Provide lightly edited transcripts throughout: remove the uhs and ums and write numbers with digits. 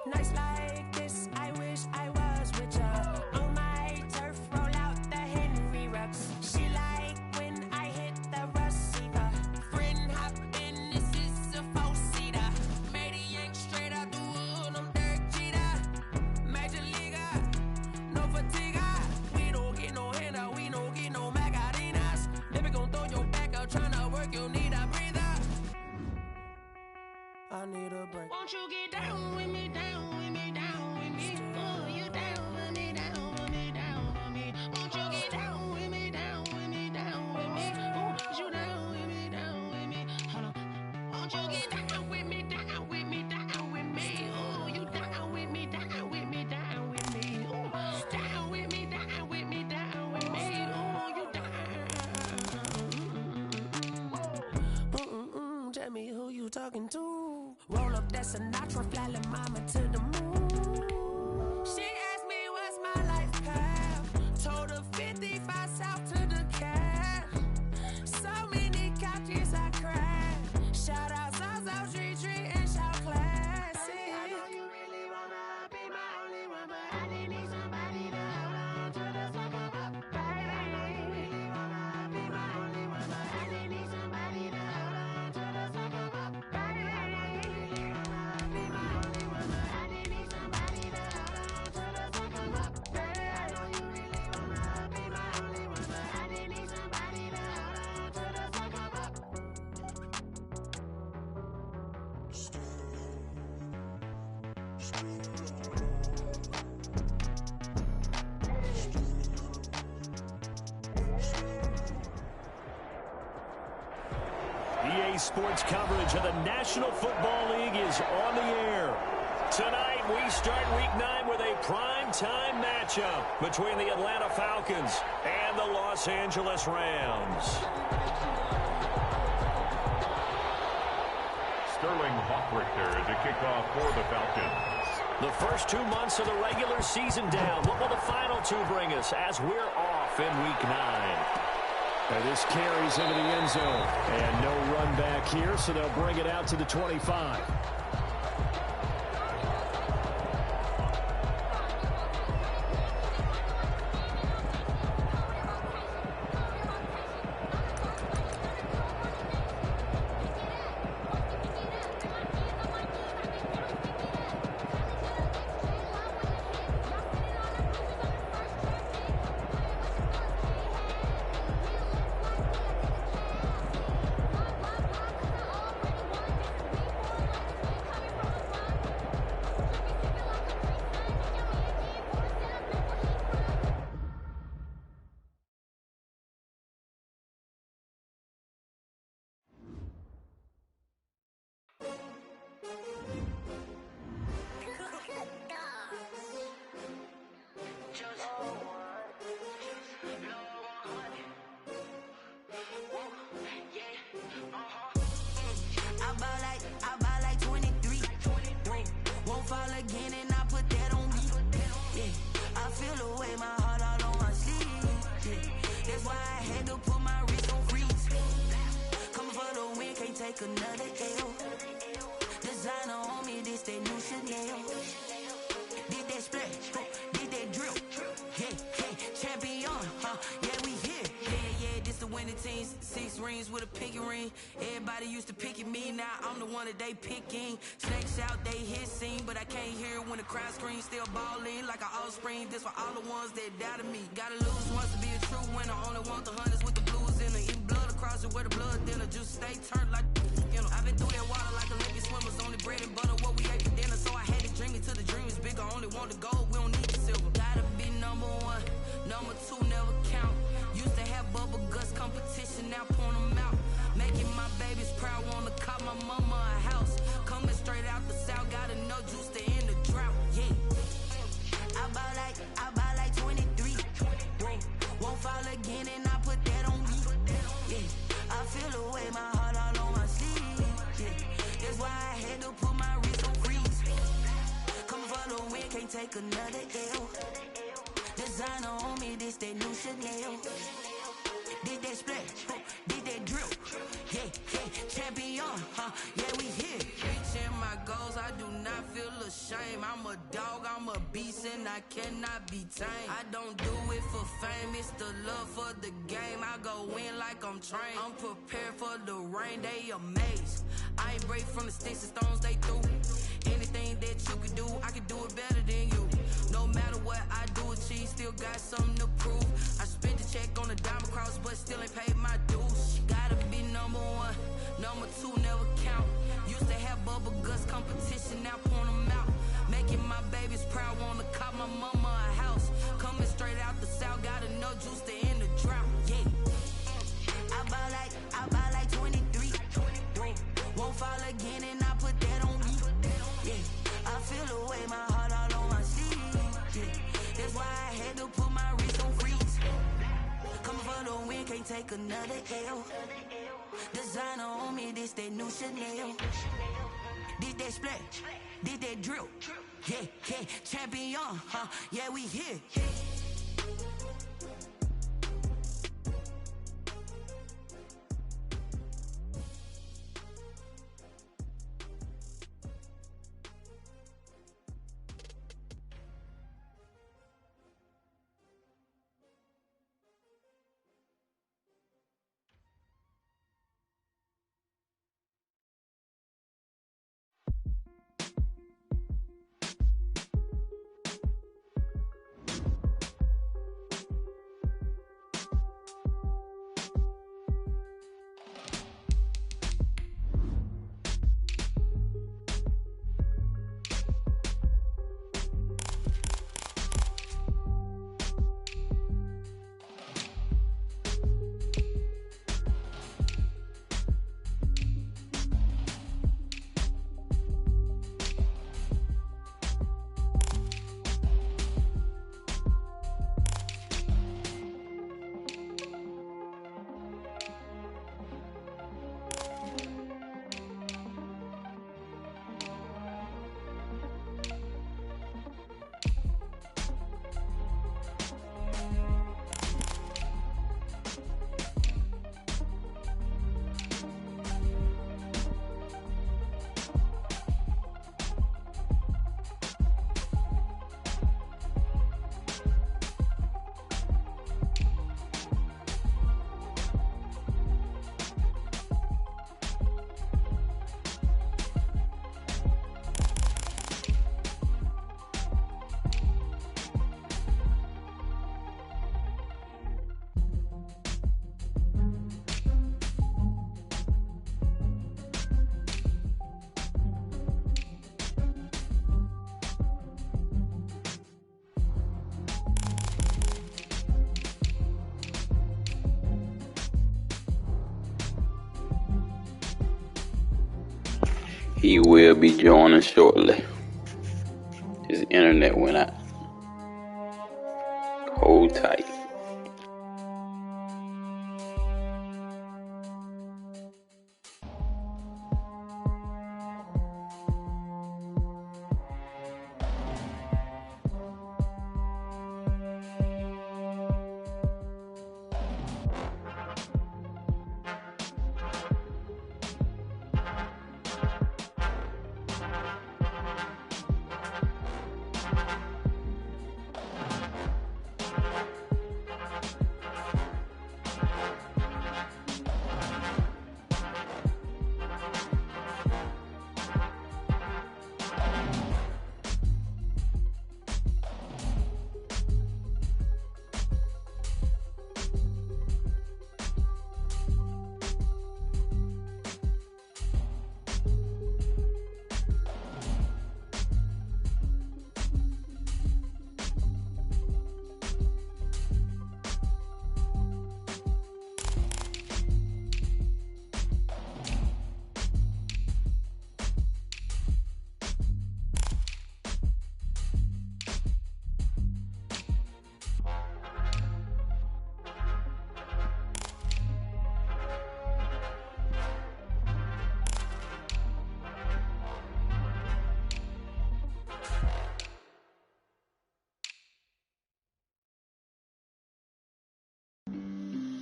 Nights like this, I wish I was with ya. On my turf, roll out the Henry rocks. She like when I hit the receiver. Friend hop in, this is a four-seater. Made a yank straight out the wood, I'm Derek Jeter. Major leaguer, no fatigue. We don't get no handout, we don't get no Macarinas. Never gon' throw your back out, tryna work, you need a breather. I need a break. Won't you get down with me, down with me, down with me? Oh, you down with me, down with me, down with me. Won't you get down with me, down with me, down with me? Oh, you down with me, down with me. Hold on. Won't you get down with me, down with me, down with me? Oh, you down with me, down with me, down with me. Oh, down with me, down with me, down with me. Oh, you down. Tell me who you talking to. Roll up that Sinatra, fly la mama to the moon. She asked me what's my life path. Told her 55 south to the cab. So many couches I cried. Shout out South Street and shout classic. I know you really wanna be my only one, but I didn't need somebody to hold on to the fuck up, baby. I know you really wanna be my only one, but I didn't need somebody to hold on to the fuck up, baby. EA Sports coverage of the National Football League is on the air. Tonight, we start Week 9 with a prime-time matchup between the Atlanta Falcons and the Los Angeles Rams. Sterling Hawkrichter to kick off for the Falcons. The first 2 months of the regular season down. What will the final 2 bring us as we're off in Week 9? And this carries into the end zone. And no run back here, so they'll bring it out to the 25. Another L. Designer on me, this that new Chanel. Did that splash, did that drill. Yeah, champion, yeah, we here. Yeah, this the winning teams. 6 rings with a pinky ring. Everybody used to picking me, now I'm the one that they picking. Snakes out, they hit scene, but I can't hear it when the crowd screams. Still balling like an offspring. This for all the ones that doubted me. Gotta lose once to be a true winner. Only want the hunters with the blues in it. Eating blood across it where the blood dinner. Just stay turned like, you know. I've been through that water like Olympic swimmers. Only bread and butter, what we ate for dinner. So I had to dream it till the dream is bigger. Only want the gold, we don't need the silver. Gotta be number 1, number 2 never count. Used to have bubble guts competition, now point them out. Making my babies proud, wanna cop my mama a house. Coming straight out the south, got enough juice to end the drought. Yeah, I buy like 23. Won't fall again, and I put that on me. Yeah, I feel the way, my heart all on my sleeve. Yeah, that's why I had to put my wrist on freeze. Come for the win, can't take another L. Designer on me, this that new Chanel. Did that splash, did that drill. Yeah, champion, yeah, we here. Reaching my goals, I do not feel ashamed. shame. I'm a dog, I'm a beast, and I cannot be tamed. I don't do it for fame, it's the love for the game. I go in like I'm trained. I'm prepared for the rain, they amazed. I ain't break from the sticks and stones they threw. Anything that you can do, I can do it better than you. No matter what I do achieve, still got something to prove. I spent the check on the diamond cross, but still ain't paid my dues. Gotta be number one, number two never count. Used to have bubble guts competition, now point them out. Making my babies proud, wanna cop my mama a house. Coming straight out the south, got enough juice to end the drought. Yeah, I buy like 23. Won't fall again, and I put that on me. Yeah, I feel the way, my heart all on my sleeve. Yeah, that's why I had to put my wrist on freeze. Coming for the win, can't take another L. Designer on me, this that new Chanel. This that splash, this that drill. Yeah, yeah, champion, huh? Yeah, we here. He will be joining shortly. His internet went out. Hold tight.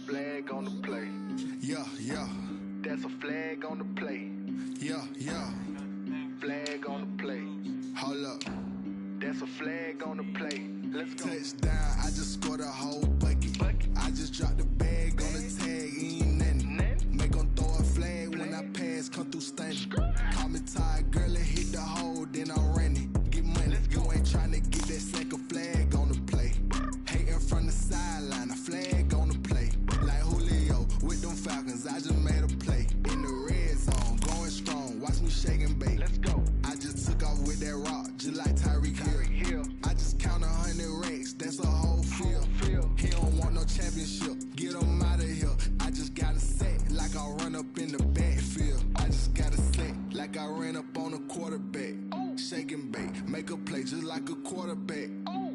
Flag on the play. Yeah, yeah. That's a flag on the play. Yeah, yeah. Flag on the play. Hold up. That's a flag on the play. Let's go. Touchdown, I just scored a whole bucket. I just dropped the bag on the tag, ain't nothing. Make 'em throw a flag when I pass, come through stunning. Call me tired, girl, and hit the hole, then I'm running. Get money, you ain't tryna get that second flag on the play. Hating from the sideline, a flag on the play. Like Julio with them Falcons, I just made a play. In the red zone, going strong, watch me shake and bake. Let's go. I just took off with that rock, just like Tyreek Hill. I just count 100 racks, that's a whole field. He don't want no championship, get him out of here. I just got a set, like I run up in the backfield. I just got a set, like I ran up on a quarterback. Shake and bake, make a play just like a quarterback.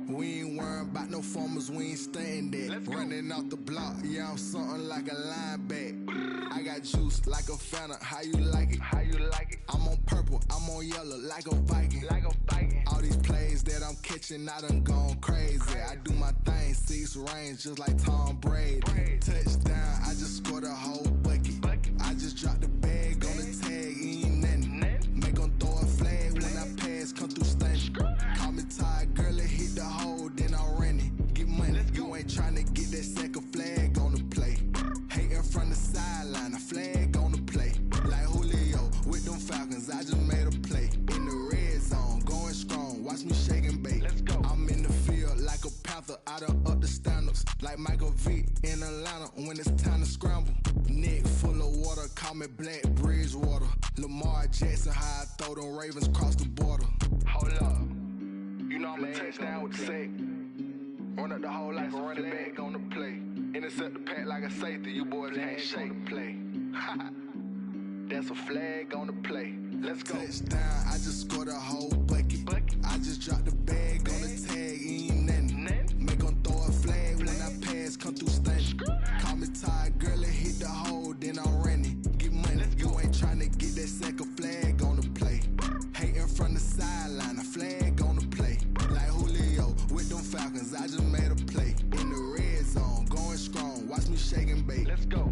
We ain't worrying about no formers, we ain't staying there. Running off the block, yeah, I'm something like a linebacker. I got juice like a Fanta, how you like it? How you like it? I'm on purple, I'm on yellow, like a Viking. Like a Viking. All these plays that I'm catching, I done gone crazy. I do my thing, 6 range, just like Tom Brady. Touchdown, I just scored a whole bucket. I just dropped the bag on the tag, ain't nothing. Make 'em throw a flag when I pass, come through stunning. Call me tired, girl, and hit the hole, then I'm running. Get money, you ain't tryna get that second flag on the play. Hating from the sideline, a flag on the play. Like Julio with them Falcons, I just made a play. In the red zone, going strong, watch me shake and bake. Let's go. I'm in the field like a panther, I done up the standards. Like Michael Vick in Atlanta when it's time to scramble. Neck full of water, call me Black Bridgewater. Lamar Jackson, how I throw them Ravens cross the border. Hold up. You know I'm a touchdown with the sack. Run up the hole like a running back on the play. Intercept the pack like a safety. You boys can't shake the play. That's a flag on the play. Let's go. Touchdown, I just scored a whole bucket. I just dropped the bag on the tag, ain't nothing. Make 'em throw a flag when I pass, come through stunning. Call me tired, girl, and hit the hole, then I'm running. Get money, you ain't tryna get that second flag on the play. Hating from the sideline, a flag on the play. Like Julio with them Falcons, I just made a play. In the red zone, going strong, watch me shake and bake. Let's go.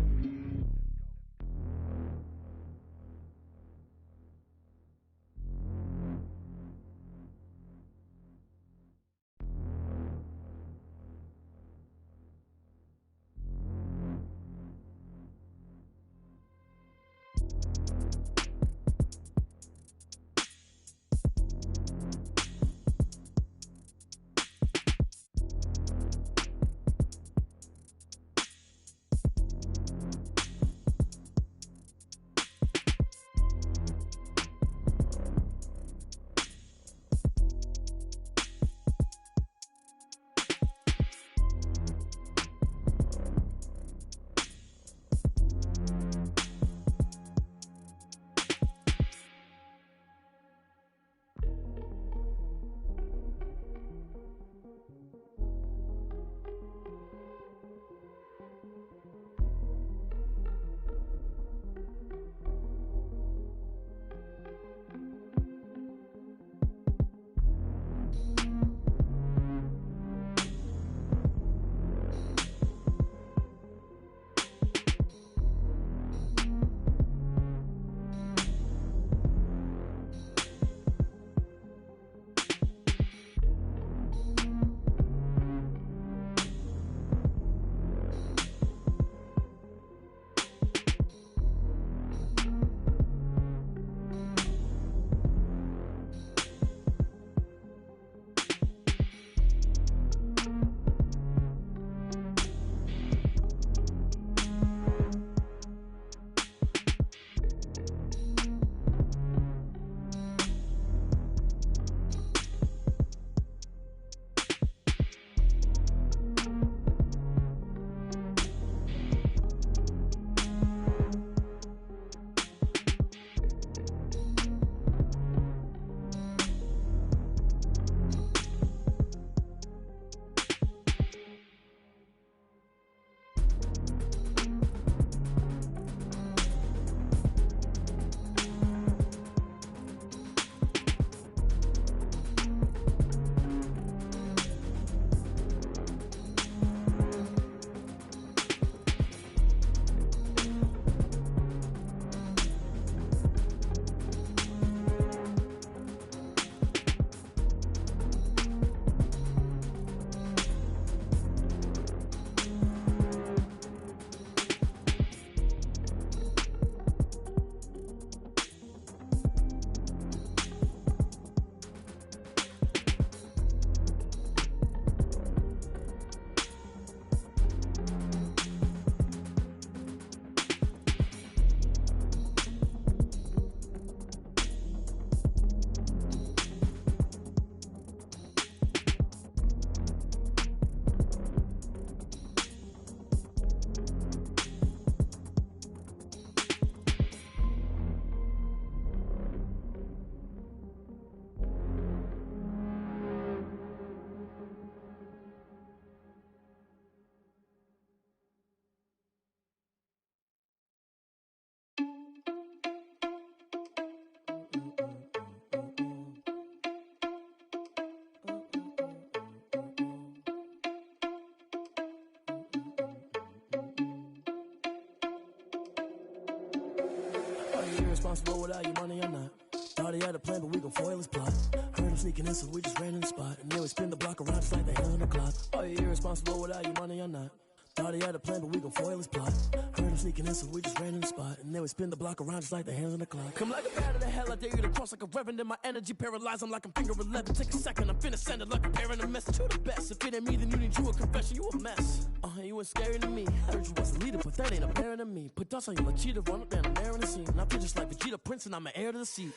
you irresponsible without your money or not? Thought he had a plan, but we gon' foil his plot. Heard him sneaking in, so we just ran in the spot. And then we spin the block around just like the hell on the clock. Are you irresponsible without your money or not? Thought he had a plan, but we gon' foil his plot. Heard him sneaking in, so we just ran in the spot. And then we spin the block around just like the hands on the clock. Come like a bat of the hell, I dare you to cross like a reverend. In my energy paralyzed, I'm like I'm finger 11. Take a second, I'm finna send it like a parent a message to the best. If it ain't me, then you need you a confession, you a mess. You ain't scary to me. I heard you was a leader, but that ain't apparent to me. Put dust on you like cheetah, run up down the air in the scene. And I feel just like Vegeta Prince, and I'm an heir to the seat.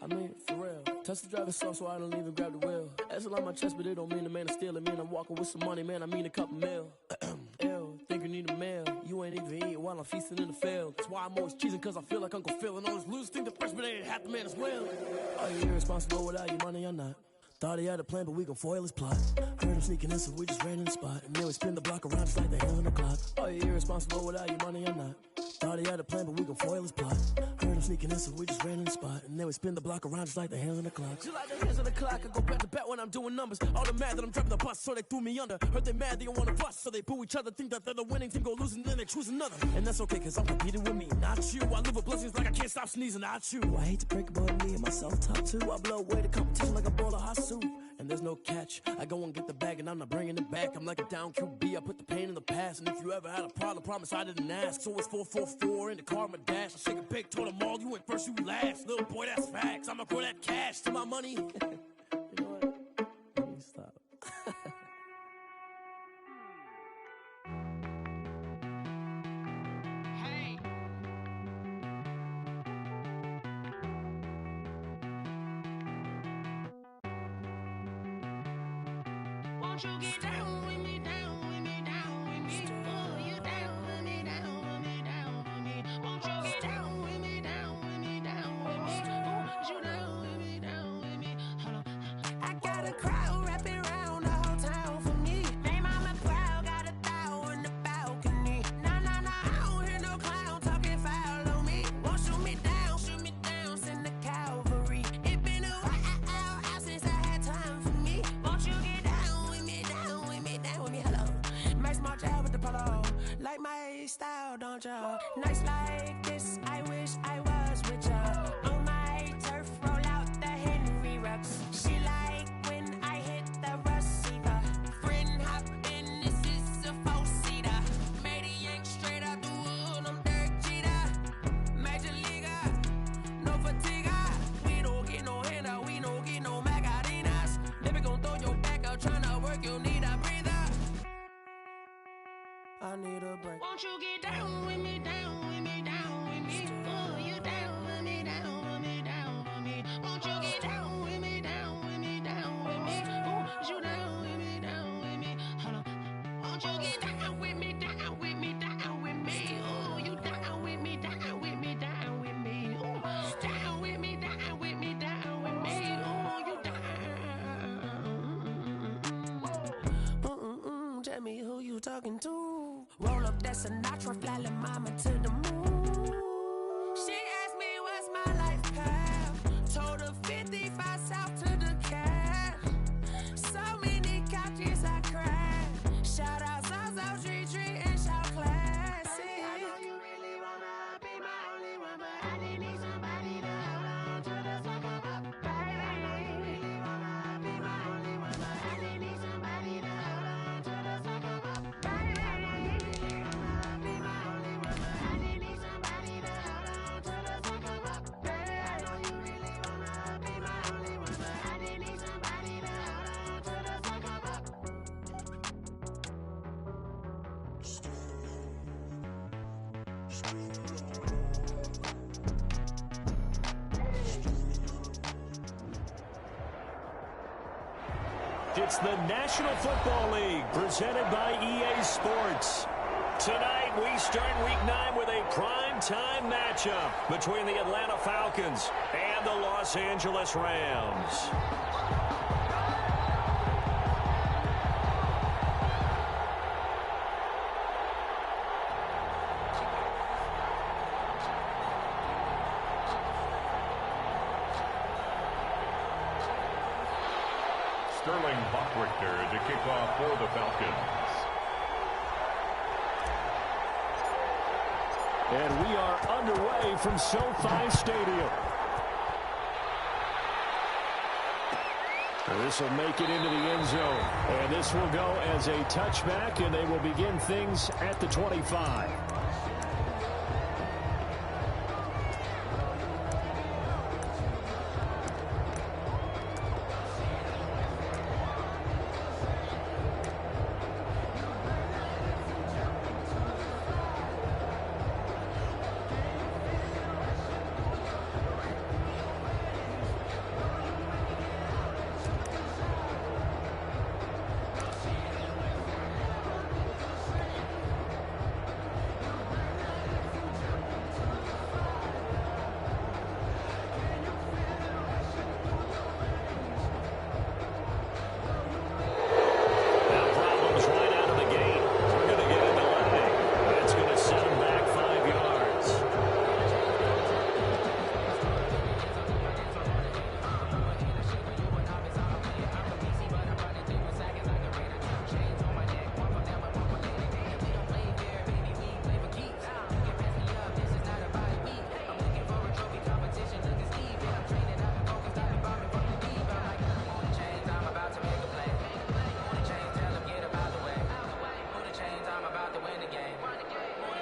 I mean, for real. Touch the driver's soft, so I don't even grab the wheel. That's on my chest, but it don't mean the man is stealing. Man, I'm walking with some money, man, I mean a couple mil. Ew, think you need a meal. You ain't even eating while I'm feasting in the field. That's why I'm always cheesing, cause I feel like Uncle Phil. And all those losers think the freshman ain't half the man as well. Are you irresponsible without your money or not? Thought he had a plan, but we gon' foil his plot. Heard him sneaking in, so we just ran in the spot. And then we spin the block around just like the hell on the clock. Are you irresponsible without your money or not? Thought he had a plan, but we gon' foil his plot. Heard him sneaking in, so we just ran in the spot. And then we spin the block around just like the hands on the clock. Just like the hands on the clock, I go back to back when I'm doing numbers. All the mad that I'm driving the bus, so they threw me under. Heard they mad, they don't wanna bust, so they boo each other. Think that they're the winning team, go losing, then they choose another. And that's okay, cause I'm competing with me, not you. I live with blessings like I can't stop sneezing, not you. I hate to break it, but me and myself top two. I blow away the competition like a bowl of hot soup. And there's no catch. I go and get the bag and I'm not bringing it back. I'm like a down QB, I put the pain in the past. And if you ever had a problem, promise I didn't ask. So it's 444 in the car, my dash. I shake a big, told them all, you went first, you last. Little boy, that's facts. I'ma grow that cash to my money. You know what? Let me stop. Won't you get down with me, down with me, down with me? Oh, you down with me, down with me, down with me. Won't you get down with me, down with me, down with me? Oh, you down with me, down with me? Hold on. I got a crowd wrapping around the whole town for me. They mama proud, got 1,000 in the balcony. Nah, nah, nah, I don't hear no clown talking foul on me. Won't shoot me down, send the cavalry. It been a while since I had time for me. Won't you get down with me, down with me, down with me? Hello. Max March out with the polo. Like my style, don't ya? Nights like this, I wish I was with ya. On my turf, roll out the Henry Rux. She like when I hit the receiver. Friend hop in, this is a 4-seater. Made a yank straight out the wood, I'm Derek Jeter. Major leaguer, no fatigue. We don't get no handout, we don't get no Macarinas. Never gon' throw your back out, tryna work, you need a breather. I need a break. Won't you get down with me, down with me, down with me? Oh, you down with me, down with me, down with me? Won't you get down with me, down with me, down with me? Oh, you down with me, down with me? Hold on. Won't you get down with me, down with me, down with me? Oh, you down with me, down with me, down with me? Oh, down with me, down with me, down with me? Oh, you down. Tell me who you talking to. Roll up that Sinatra, fly la mama to the moon. She asked me what's my life path. Told her 55 south to the cat. So many couches I cried. Shout out South Tree Tree and shout classic. I know you really wanna be my only one, but I didn't need somebody to hold on to the sucker up. Baby, I know you really wanna be my only one, but I didn't need somebody to hold on to the sucker up. Baby, I know you really wanna be my only one, but I didn't need somebody to hold on to the sucker up. Baby, I know you really wanna be my only one, but I didn't need somebody to hold on to the sucker up. It's the National Football League, presented by EA Sports. Tonight, we start Week 9 with a prime-time matchup between the Atlanta Falcons and the Los Angeles Rams. Sterling Bachrichter to kick off for the Falcons. And we are underway from SoFi Stadium. This will make it into the end zone. And this will go as a touchback, and they will begin things at the 25.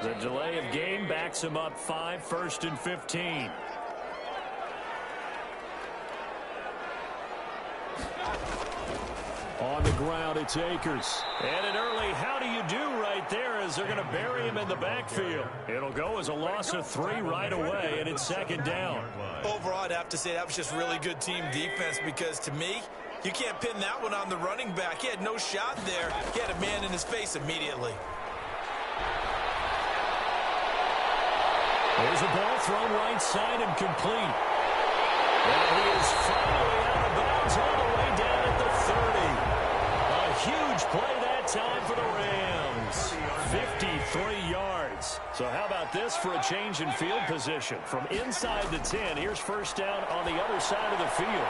The delay of game backs him up 5, 1st and 15. On the ground, it's Akers. And an early how do you do right there as they're going to bury him in the backfield. It'll go as a loss of 3 right away, and it's 2nd down. Overall, I'd have to say that was just really good team defense because, to me, you can't pin that one on the running back. He had no shot there. He had a man in his face immediately. There's a ball thrown right side and complete. And he is finally out of bounds all the way down at the 30. A huge play that time for the Rams. 53 yards. So how about this for a change in field position? From inside the 10, here's 1st down on the other side of the field.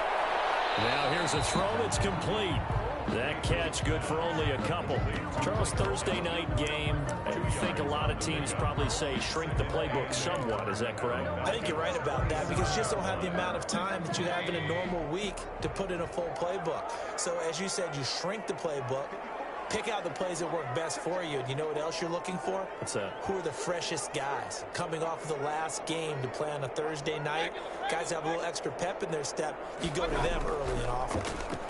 Now here's a throw that's complete. That catch good for only a couple. Charles, Thursday night game, I think a lot of teams probably say shrink the playbook somewhat. Is that correct? I think you're right about that because you just don't have the amount of time that you have in a normal week to put in a full playbook. So as you said, you shrink the playbook, pick out the plays that work best for you. And you know what else you're looking for? What's that? Who are the freshest guys coming off of the last game to play on a Thursday night? Guys have a little extra pep in their step. You go to them early and often.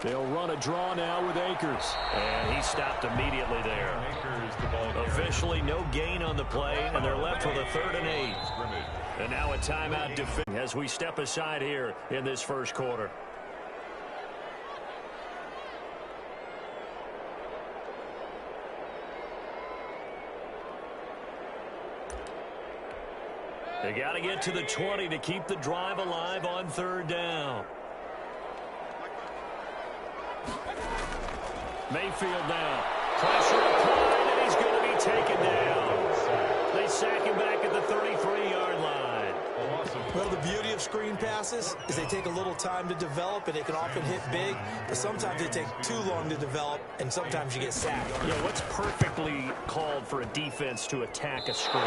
They'll run a draw now with Akers. And he stopped immediately there. Officially no gain on the play, and they're left with a 3rd and 8. And now a timeout defense as we step aside here in this 1st quarter. They got to get to the 20 to keep the drive alive on 3rd down. Mayfield now. Pressure applied, and he's going to be taken down. They sack him back at the 33-yard line. Well, the beauty of screen passes is they take a little time to develop, and they can often hit big, but sometimes they take too long to develop, and sometimes you get sacked. Yeah, what's perfectly called for a defense to attack a screen?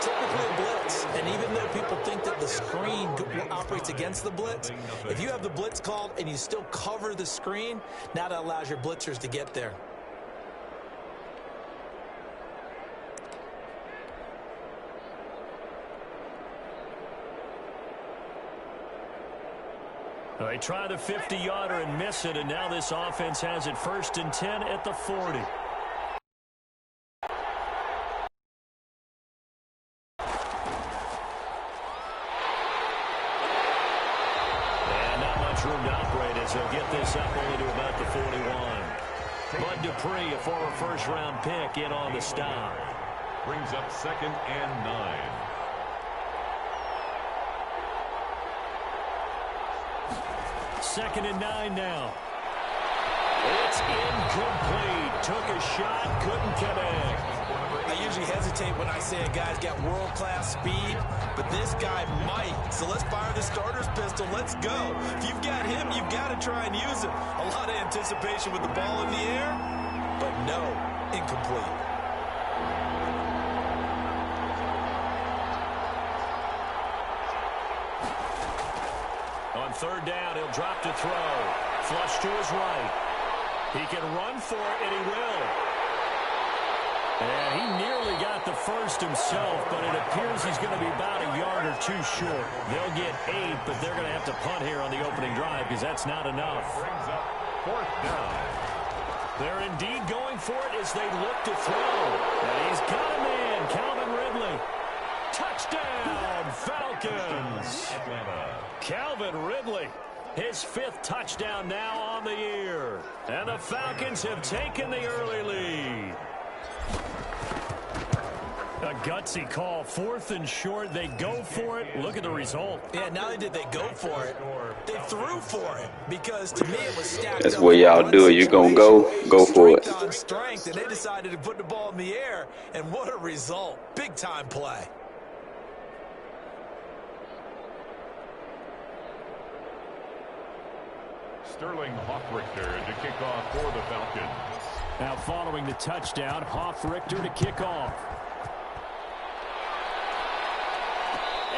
Typically a blitz, and even though people think that the screen operates against the blitz, if you have the blitz called and you still cover the screen, now that allows your blitzers to get there. They try the 50-yarder and miss it, and now this offense has it 1st and 10 at the 40. And not much room to operate as they'll get this up only to about the 41. Bud Dupree, a former 1st-round pick, in on the stop. Brings up 2nd and 9. Second and 9 now. It's incomplete. Took a shot, couldn't connect. I usually hesitate when I say a guy's got world-class speed, but this guy might. So let's fire the starter's pistol. Let's go. If you've got him, you've got to try and use it. A lot of anticipation with the ball in the air, but no, incomplete. On third down, he'll drop to throw. Flush to his right. He can run for it, and he will. And he nearly got the first himself, but it appears he's going to be about a yard or two short. They'll get 8, but they're going to have to punt here on the opening drive because that's not enough. Brings up fourth down. They're indeed going for it as they look to throw. And he's got a man, Calvin Ridley. Touchdown, Falcons. Calvin Ridley, his 5th touchdown now on the year. And the Falcons have taken the early lead. A gutsy call, 4th and short. They go for it. Look at the result. Yeah, not only did they go for it, they threw for it. Because to me it was stacked. That's what y'all do. You're going to go for it. Strength on strength, and they decided to put the ball in the air. And what a result. Big-time play. Sterling Hoffrichter to kick off for the Falcons. Now following the touchdown, Hoffrichter to kick off.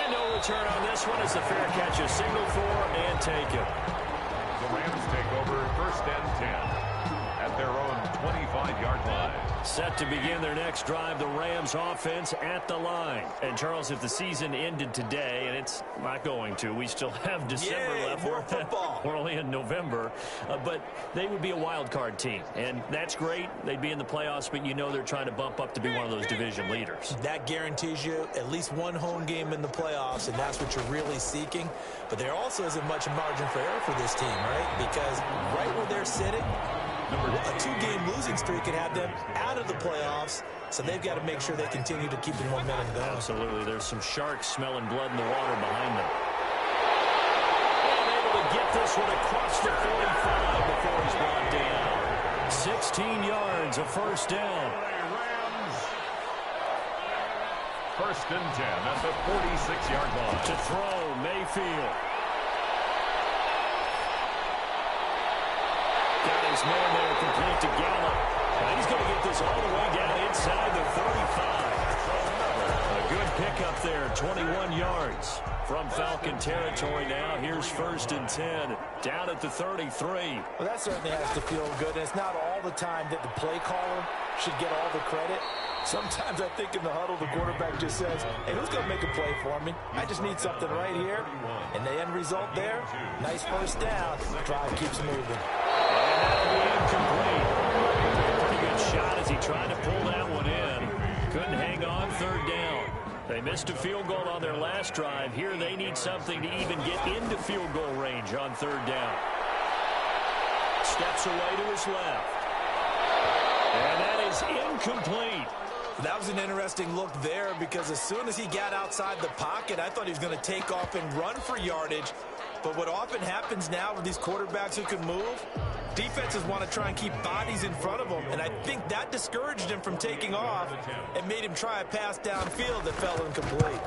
And no return on this one as the fair catch is signaled for and taken. The Rams take over 1st and 10 at their own 25-yard line. Set to begin their next drive, the Rams offense at the line. And Charles, if the season ended today, and it's not going to, we still have December left. More football. We're only in November, but they would be a wild card team, and that's great. They'd be in the playoffs, but you know they're trying to bump up to be one of those division leaders. That guarantees you at least one home game in the playoffs, and that's what you're really seeking. But there also isn't much margin for error for this team, right? Because right where they're sitting, a 2-game losing streak could have them out of the playoffs, so they've got to make sure they continue to keep the momentum going. Absolutely. There's some sharks smelling blood in the water behind them. And able to get this one across the 45 before he's brought down. 16 yards, a first down. Rams. 1st and 10 at the 46-yard line. To throw, Mayfield. Got his man there, complete to Gallup. And he's going to get this all the way down inside the 35. A good pickup there, 21 yards from Falcon territory now. Here's 1st and 10, down at the 33. Well, that certainly has to feel good, and it's not all the time that the play caller should get all the credit. Sometimes I think in the huddle, the quarterback just says, hey, who's going to make a play for me? I just need something right here. And the end result there, nice first down. Drive keeps moving. And that'll be incomplete. Pretty good shot as he tried to pull that one in. Couldn't hang on, 3rd down. They missed a field goal on their last drive. Here they need something to even get into field goal range on 3rd down. Steps away to his left. And that is incomplete. That was an interesting look there because as soon as he got outside the pocket, I thought he was going to take off and run for yardage. But what often happens now with these quarterbacks who can move, defenses want to try and keep bodies in front of them. And I think that discouraged him from taking off and made him try a pass downfield that fell incomplete.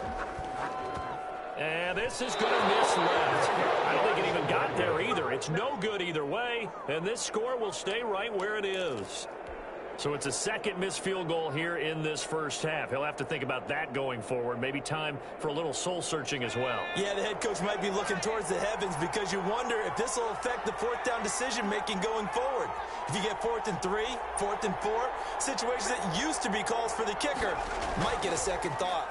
And this is going to miss left. I don't think it even got there either. It's no good either way. And this score will stay right where it is. So it's a 2nd missed field goal here in this first half. He'll have to think about that going forward. Maybe time for a little soul-searching as well. Yeah, the head coach might be looking towards the heavens because you wonder if this will affect the 4th down decision-making going forward. If you get 4th and 3, 4th and 4, situations that used to be calls for the kicker might get a second thought.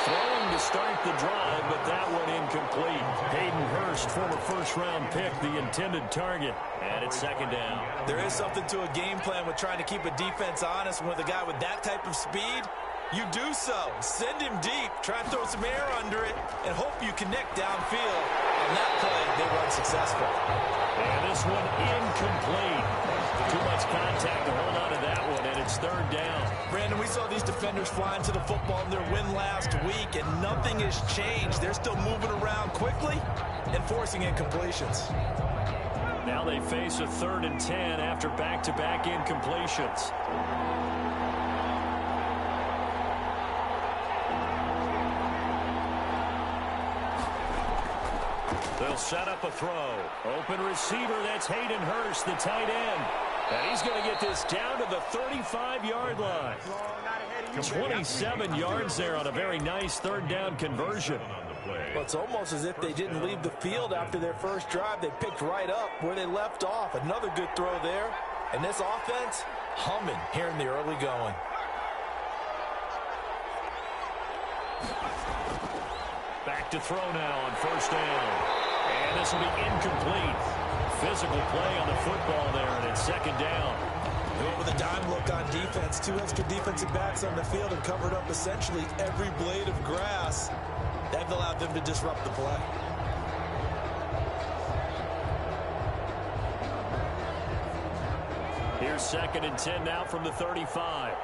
Throwing to start the drive, but that one incomplete. Hayden Hurst, former first-round pick, the intended target. And it's 2nd down. There is something to a game plan with trying to keep a defense honest. With a guy with that type of speed, you do so. Send him deep, try and throw some air under it, and hope you connect downfield. On that play, they were unsuccessful. And this one incomplete. Too much contact to hold on to that one, and it's 3rd down. Brandon, we saw these defenders flying to the football in their win last week, and nothing has changed. They're still moving around quickly and forcing incompletions. Now they face a 3rd and 10 after back-to-back incompletions. They'll set up a throw. Open receiver, that's Hayden Hurst, the tight end. And he's going to get this down to the 35-yard line. 27 yards there on a very nice 3rd down conversion. play. Well, it's almost as if they didn't leave the field after their first drive. They picked right up where they left off. Another good throw there. And this offense, humming here in the early going. Back to throw now on first down. And this will be incomplete. Physical play on the football there, and it's second down. They went with a dime look on defense. 2 extra defensive backs on the field and covered up essentially every blade of grass. That allowed them to disrupt the play. Here's 2nd and 10 now from the 35.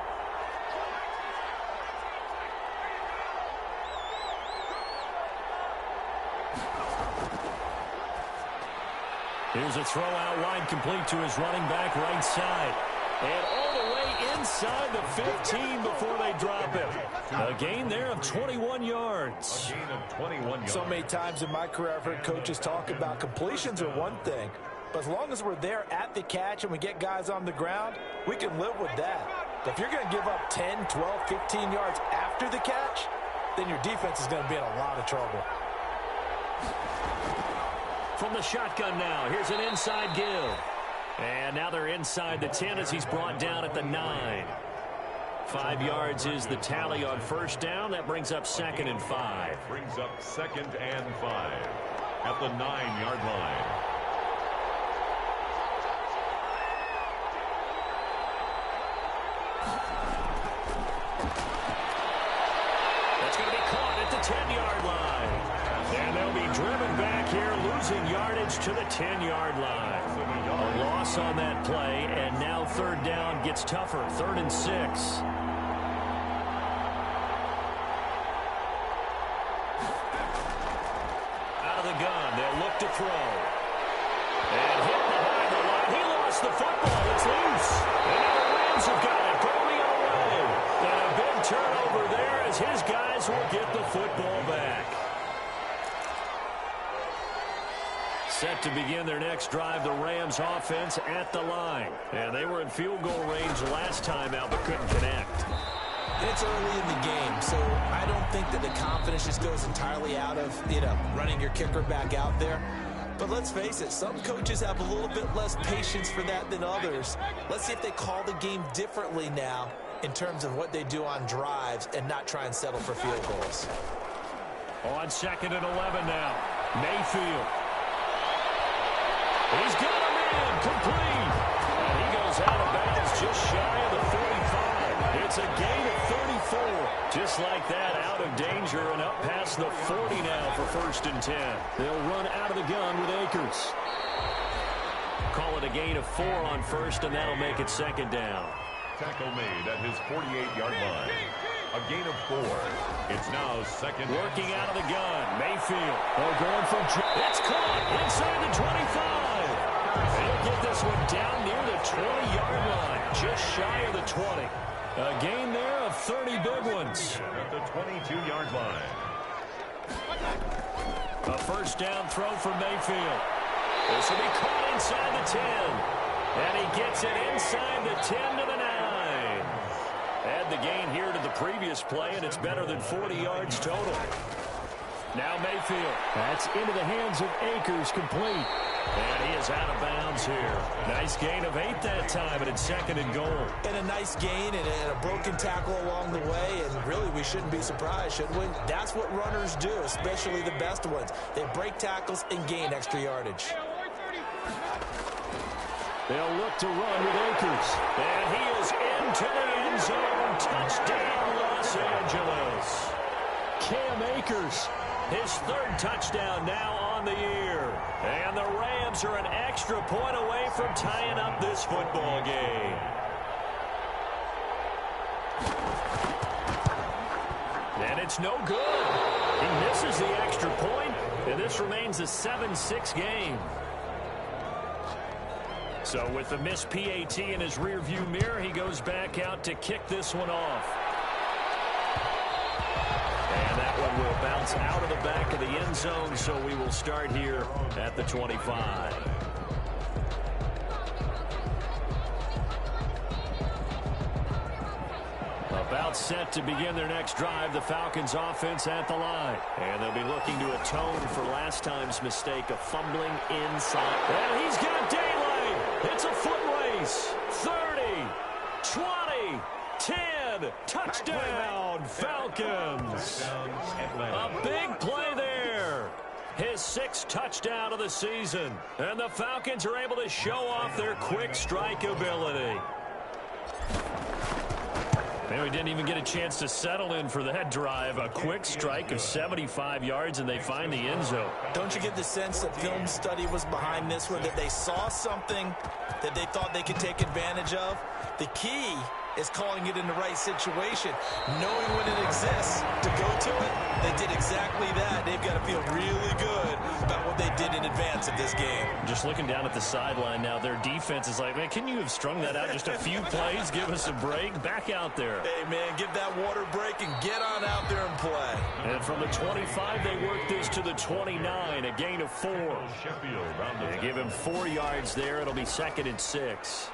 Here's a throw out wide, complete to his running back right side. And all the way inside the 15 before they drop it. A gain there of 21 yards. A gain of 21 yards. So many times in my career I've heard coaches talk about completions are one thing. But as long as we're there at the catch and we get guys on the ground, we can live with that. But if you're going to give up 10, 12, 15 yards after the catch, then your defense is going to be in a lot of trouble. From the shotgun now, here's an inside give. And now they're inside the 10 as he's brought down at the 9. 5 yards is the tally on first down. That brings up 2nd and 5. Brings up 2nd and 5 at the 9-yard line. That's going to be caught at the 10-yard line. And they'll be driven back here, losing yardage to the 10-yard line. A loss on that play, and now third down gets tougher. 3rd and 6. Out of the gun, they'll look to throw. And hit behind the line. He lost the football. It's loose. And now the Rams have got it. Going the other way. And a big turnover there as his guys will get the football back. Set to begin their next drive, the Rams offense at the line. And they were in field goal range last time out, but couldn't connect. It's early in the game, so I don't think that the confidence just goes entirely out of, running your kicker back out there. But let's face it, some coaches have a little bit less patience for that than others. Let's see if they call the game differently now in terms of what they do on drives and not try and settle for field goals. On 2nd and 11 now, Mayfield. He's got a man, complete. And he goes out of bounds just shy of the 45. It's a gain of 34. Just like that, out of danger and up past the 40 now for 1st and 10. They'll run out of the gun with Akers. Call it a gain of 4 on first, and that'll make it 2nd down. Tackle made at his 48-yard line. A gain of 4. It's now 2nd. Working out of the gun. Mayfield. They're going for... It's caught inside the 25. They'll get this one down near the 20-yard line. Just shy of the 20. A gain there of 30 big ones. At the 22-yard line. A first down throw for Mayfield. This will be caught inside the 10. And he gets it inside the 10 to the 9. Add the gain here to the previous play, and it's better than 40 yards total. Now Mayfield. That's into the hands of Akers, complete. And he is out of bounds here. Nice gain of 8 that time, and it's 2nd and goal. And a nice gain and a broken tackle along the way, and really we shouldn't be surprised, should we? That's what runners do, especially the best ones. They break tackles and gain extra yardage. They'll look to run with Akers. And he is into the end zone. Touchdown, Los Angeles. Cam Akers, his 3rd touchdown now on the year. And the Rams are an extra point away from tying up this football game. And it's no good. He misses the extra point, and this remains a 7-6 game. So with the missed PAT in his rearview mirror, he goes back out to kick this one off. And that one will bounce out of the back of the end zone, so we will start here at the 25. A About set to begin their next drive, the Falcons offense at the line. And they'll be looking to atone for last time's mistake of fumbling inside. And he's got daylight. It's a foot race. 30, 20, 10, touchdown, Falcons. A big play there. His 6th touchdown of the season. And the Falcons are able to show off their quick strike ability. And we didn't even get a chance to settle in for that drive. A quick strike of 75 yards, and they find the end zone. Don't you get the sense that film study was behind this one, that they saw something that they thought they could take advantage of? The key is calling it in the right situation, knowing when it exists to go to it. They did exactly that. They've got to feel really good about what they did in advance of this game. Just looking down at the sideline now, their defense is like, man, can you have strung that out just a few plays? Give us a break. Back out there. Hey, man, give that water break and get on out there and play. And from the 25, they work this to the 29, a gain of 4. They give him 4 yards there. It'll be 2nd and 6.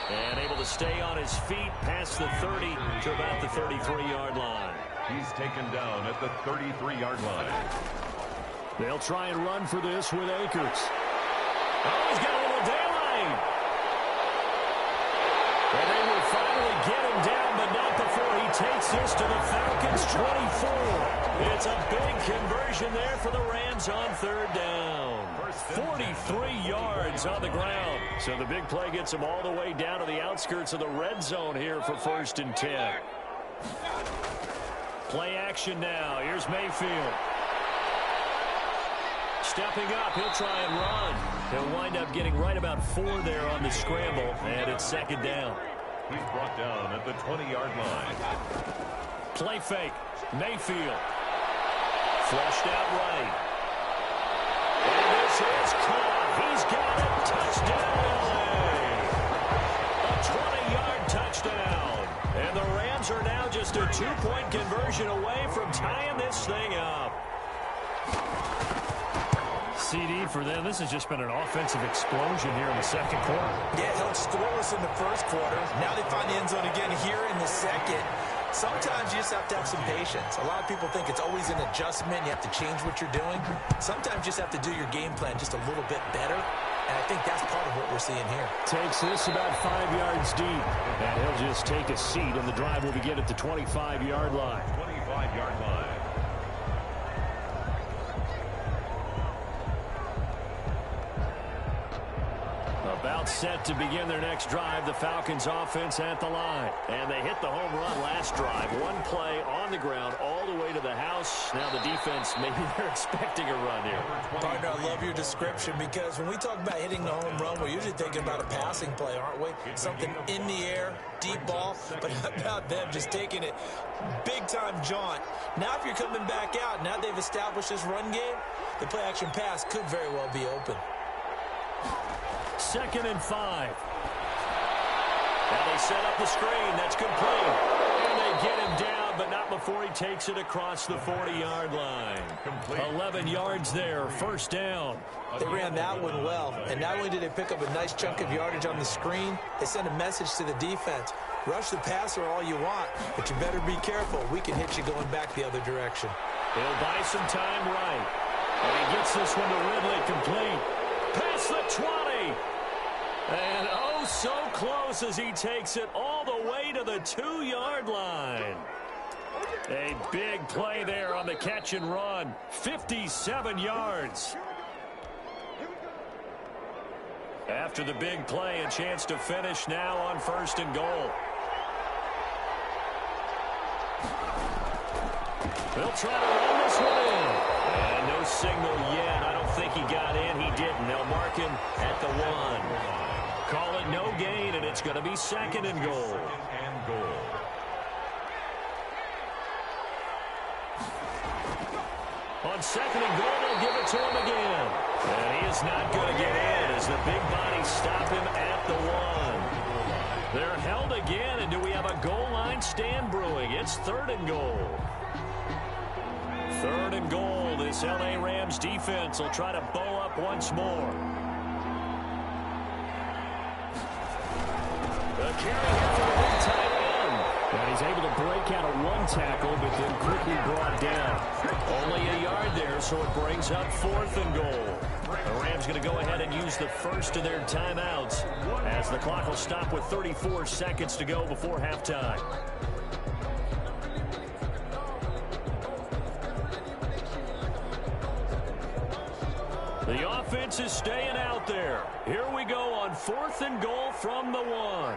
And able to stay on his feet past the 30 to about the 33-yard line. He's taken down at the 33-yard line. They'll try and run for this with Akers. Oh, he's got a little daylight. And they will finally get him down, but not before he takes this to the Falcons' 24. It's a big conversion there for the Rams on 3rd down. 43 yards on the ground. So the big play gets them all the way down to the outskirts of the red zone here for 1st and 10. Play action now. Here's Mayfield. Stepping up, he'll try and run. He'll wind up getting right about 4 there on the scramble, and it's 2nd down. He's brought down at the 20-yard line. Play fake. Mayfield. Flushed out right. And this is caught. He's got it. Touchdown, LA. A 20-yard touchdown. And the Rams are now just a 2-point conversion away from tying this thing up. CD for them. This has just been an offensive explosion here in the 2nd quarter. Yeah, held scoreless in the 1st quarter. Now they find the end zone again here in the 2nd. Sometimes you just have to have some patience. A lot of people think it's always an adjustment. You have to change what you're doing. Sometimes you just have to do your game plan just a little bit better. And I think that's part of what we're seeing here. Takes this about 5 yards deep. And he'll just take a seat, and the drive will begin at the 25-yard line. 25-yard line. About set to begin their next drive, the Falcons offense at the line. And they hit the home run last drive. 1 play on the ground all the way to the house. Now the defense, maybe they're expecting a run here. Partner, I love your description, because when we talk about hitting the home run, we're usually thinking about a passing play, aren't we? Something in the air, deep ball. But how about them just taking it big-time jaunt? Now if you're coming back out, now they've established this run game, the play-action pass could very well be open. 2nd and 5. Now they set up the screen. That's complete. And they get him down, but not before he takes it across the 40-yard line. 11 yards there. 1st down. They ran that one well. And not only did they pick up a nice chunk of yardage on the screen, they sent a message to the defense. Rush the passer all you want, but you better be careful. We can hit you going back the other direction. He'll buy some time right. And he gets this one to Ridley complete. Past the 20. And oh, so close as he takes it all the way to the 2-yard line. A big play there on the catch and run. 57 yards. After the big play, a chance to finish now on 1st and goal. They'll try to run this one in. And no signal yet. I don't think he got in. He didn't. They'll mark him at the 1. Call it no gain, and it's going to be 2nd and goal. On 2nd and goal, they'll give it to him again. And he is not going to get in as the big bodies stop him at the 1. They're held again, and do we have a goal line stand brewing? It's 3rd and goal. 3rd and goal. This L.A. Rams defense will try to bow up once more. The carry here for the big tight end. He's able to break out of one tackle, but then quickly brought down. Only a yard there, so it brings up 4th and goal. The Rams going to go ahead and use the first of their timeouts as the clock will stop with 34 seconds to go before halftime. The offense is staying out there. Here we go on 4th and goal from the 1.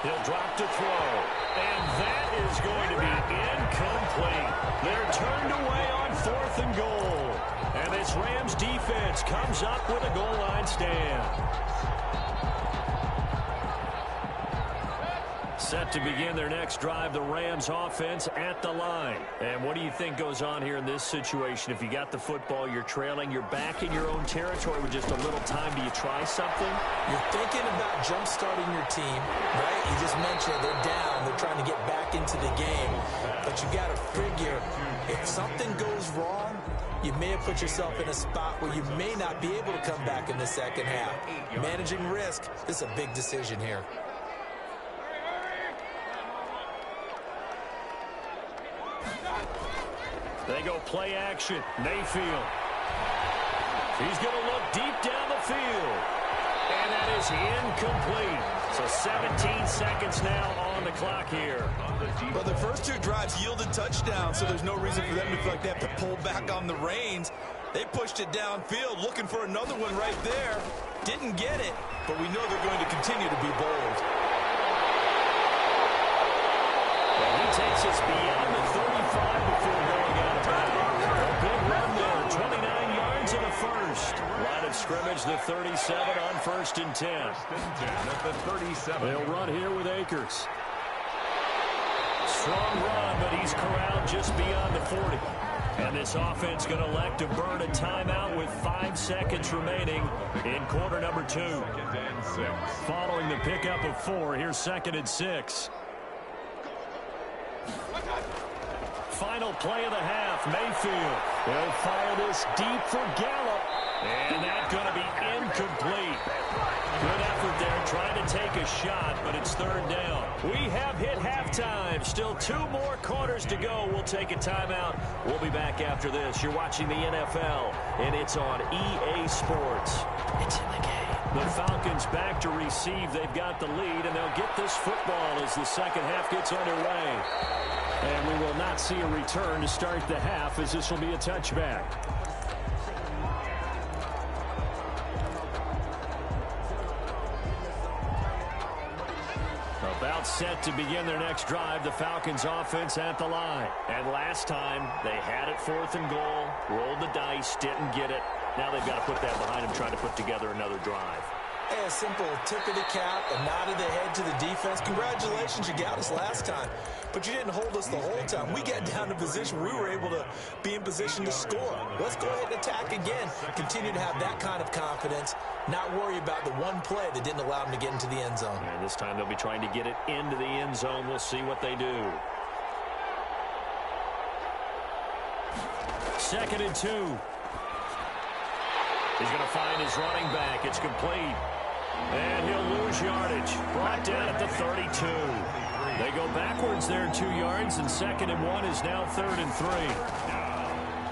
He'll drop to throw. And that is going to be incomplete. They're turned away on 4th and goal. And this Rams defense comes up with a goal line stand. Set to begin their next drive, the Rams offense at the line. And what do you think goes on here in this situation? If you got the football, you're trailing, you're back in your own territory with just a little time. Do you try something? You're thinking about jump-starting your team, right? You just mentioned it. They're down. They're trying to get back into the game. But you got to figure, if something goes wrong, you may have put yourself in a spot where you may not be able to come back in the second half. Managing risk, this is a big decision here. They go play action. Mayfield. He's going to look deep down the field. And that is incomplete. So 17 seconds now on the clock here. Well, the first 2 drives yielded touchdowns, so there's no reason for them to feel like they have to pull back on the reins. They pushed it downfield, looking for another one right there. Didn't get it, but we know they're going to continue to be bold. Well, he takes us beyond the 35 before going out of bounds. A big run there, 29 yards and a first. Line of scrimmage, the 37 on 1st and 10. At the 37. They'll run here with Akers. Strong run, but he's corralled just beyond the 40. And this offense going to elect to burn a timeout with 5 seconds remaining in quarter number 2. Following the pickup of 4, here's 2nd and 6. Final play of the half, Mayfield. They'll fire this deep for Gallup. And that's going to be incomplete. Good effort there, trying to take a shot, but it's 3rd down. We have hit halftime. Still 2 more quarters to go. We'll take a timeout. We'll be back after this. You're watching the NFL, and it's on EA Sports. It's in the game. The Falcons back to receive. They've got the lead, and they'll get this football as the second half gets underway. And we will not see a return to start the half, as this will be a touchback. About set to begin their next drive, the Falcons offense at the line. And last time, they had it 4th and goal, rolled the dice, didn't get it. Now they've got to put that behind them, trying to put together another drive. Hey, a simple tip of the cap, a nod of the head to the defense. Congratulations, you got us last time. But you didn't hold us the whole time. We got down to position where we were able to be in position to score. Let's go ahead and attack again. Continue to have that kind of confidence. Not worry about the one play that didn't allow them to get into the end zone. And this time they'll be trying to get it into the end zone. We'll see what they do. 2nd and 2. He's going to find his running back. It's complete. And he'll lose yardage. Brought down at the 32. They go backwards there 2 yards, and 2nd and 1 is now 3rd and 3.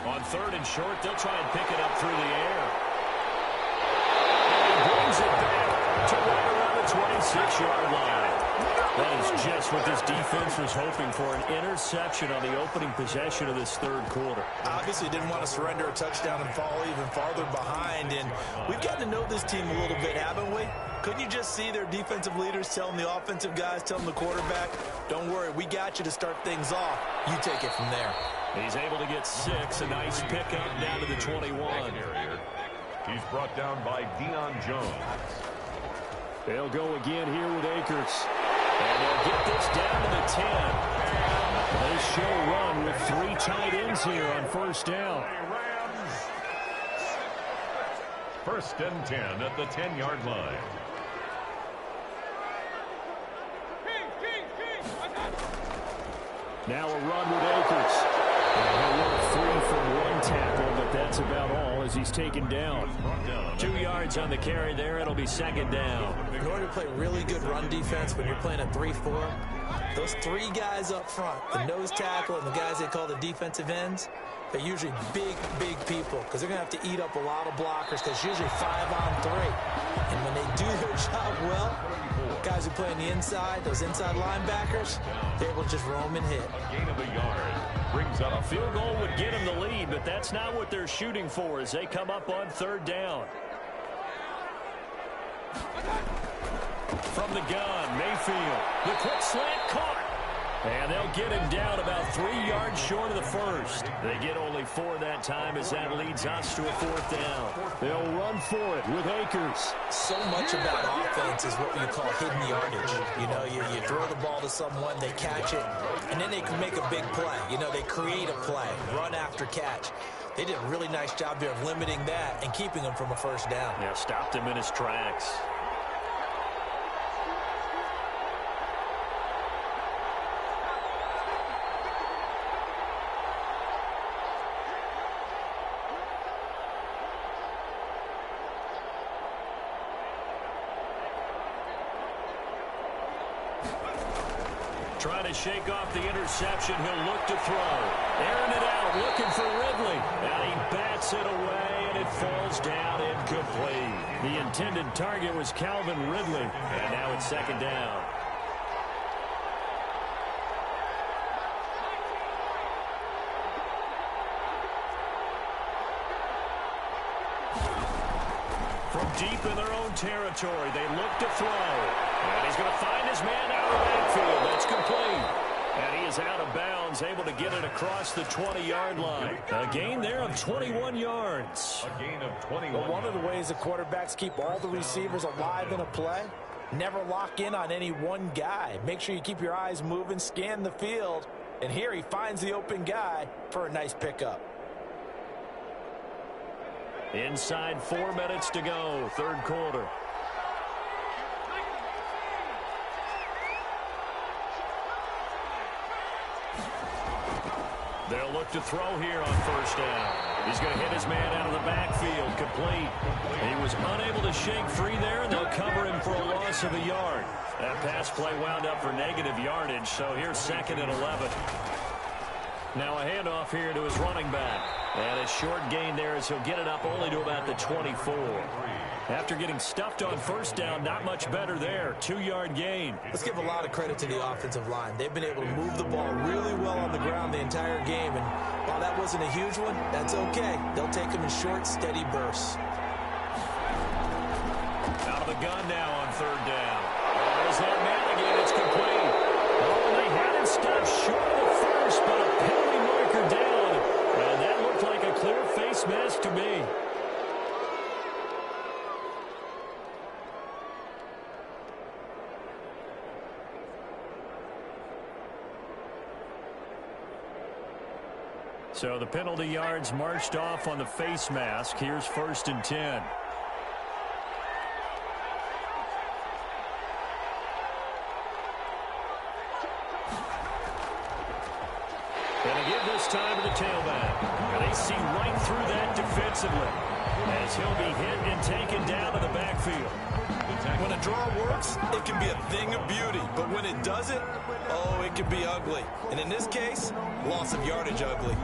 On 3rd and short, they'll try and pick it up through the air. And he brings it back to right around the 26-yard line. That is just what this defense was hoping for, an interception on the opening possession of this 3rd quarter. Obviously didn't want to surrender a touchdown and fall even farther behind, and we've got to know this team a little bit, haven't we? Couldn't you just see their defensive leaders telling the offensive guys, telling the quarterback, don't worry, we got you to start things off. You take it from there. He's able to get 6, a nice pickup down to the 21. He's brought down by Deion Jones. They'll go again here with Akers. And they'll get this down to the 10. They show run with 3 tight ends here on 1st down. First and 10 at the 10-yard line. Now a run with Akers. And he'll look free from one tackle, but that's about all as he's taken down. 2 yards on the carry there. It'll be second down. In order to play really good run defense when you're playing a 3-4, those 3 guys up front, the nose tackle and the guys they call the defensive ends, they're usually big people because they're going to have to eat up a lot of blockers because it's usually 5-on-3. And when they do their job well, guys who play on the inside, those inside linebackers, they're able to just roam and hit. A gain of a yard. Brings up a field goal would get them the lead, but that's not what they're shooting for as they come up on third down. From the gun, Mayfield. The quick slant caught. And they'll get him down about 3 yards short of the first. They get only 4 that time as that leads us to a fourth down. They'll run for it with Akers. So much about offense is what you call hidden yardage. You know, you throw the ball to someone, they catch it, and then they can make a big play. You know, they create a play, run after catch. They did a really nice job there of limiting that and keeping him from a first down. Yeah, stopped him in his tracks. Trying to shake off the interception. He'll look to throw. Airing it out, looking for Ridley. And he bats it away, and it falls down incomplete. The intended target was Calvin Ridley. And now it's second down. From deep in their own territory, they look to throw. And he's going to find his man out of the backfield. That's complete. And he is out of bounds, able to get it across the 20-yard line. A gain there of 21 yards. A gain of 21. But one of the ways the quarterbacks keep all the receivers alive in a play, never lock in on any one guy. Make sure you keep your eyes moving, scan the field. And here he finds the open guy for a nice pickup. Inside 4 minutes to go, third quarter. They'll look to throw here on first down. He's going to hit his man out of the backfield, complete. He was unable to shake free there, and they'll cover him for a loss of a yard. That pass play wound up for negative yardage, so here's second and 11. Now a handoff here to his running back. And a short gain there as he'll get it up only to about the 24. After getting stuffed on first down, not much better there. 2-yard gain. Let's give a lot of credit to the offensive line. They've been able to move the ball really well on the ground the entire game. And while that wasn't a huge one, that's okay. They'll take them in short, steady bursts. Out of the gun now on third down. There's that man again. It's complete. Oh, they had it stopped short of the first, but a penalty marker down. And that looked like a clear face mask to me. So the penalty yards marched off on the face mask. Here's first and 10. And they give this time to the tailback. And they see right through that defensively as he'll be hit and taken down to the backfield. When a draw works, it can be a thing of beauty. But when it doesn't, oh, it can be ugly. And in this case, loss of yardage ugly.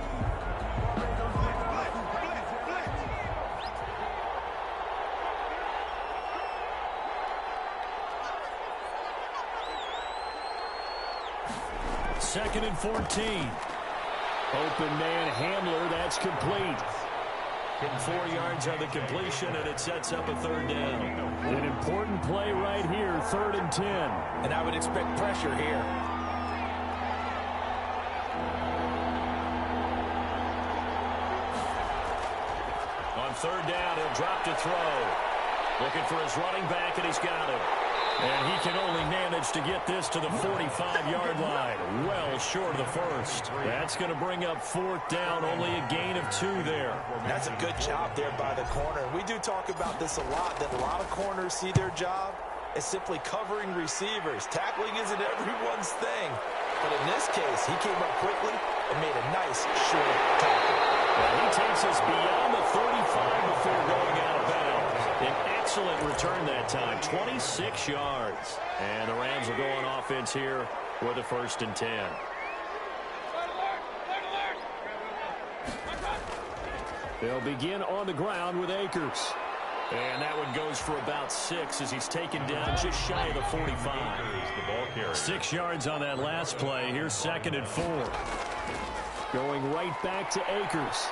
Second and 14. Open man Handler, that's complete. Getting 4 yards on the completion, and it sets up a third down. An important play right here, third and 10. And I would expect pressure here. On third down, he'll drop to throw. Looking for his running back, and he's got it. And he can only manage to get this to the 45-yard line. Well short of the first. That's going to bring up fourth down. Only a gain of 2 there. That's a good job there by the corner. We do talk about this a lot, that a lot of corners see their job as simply covering receivers. Tackling isn't everyone's thing. But in this case, he came up quickly and made a nice short tackle. Well, he takes us beyond the 35 before going out of bounds. An excellent return that time, 26 yards. And the Rams will go on offense here with a 1st and 10. They'll begin on the ground with Akers. And that one goes for about 6 as he's taken down just shy of the 45. 6 yards on that last play. Here's 2nd and 4. Going right back to Akers.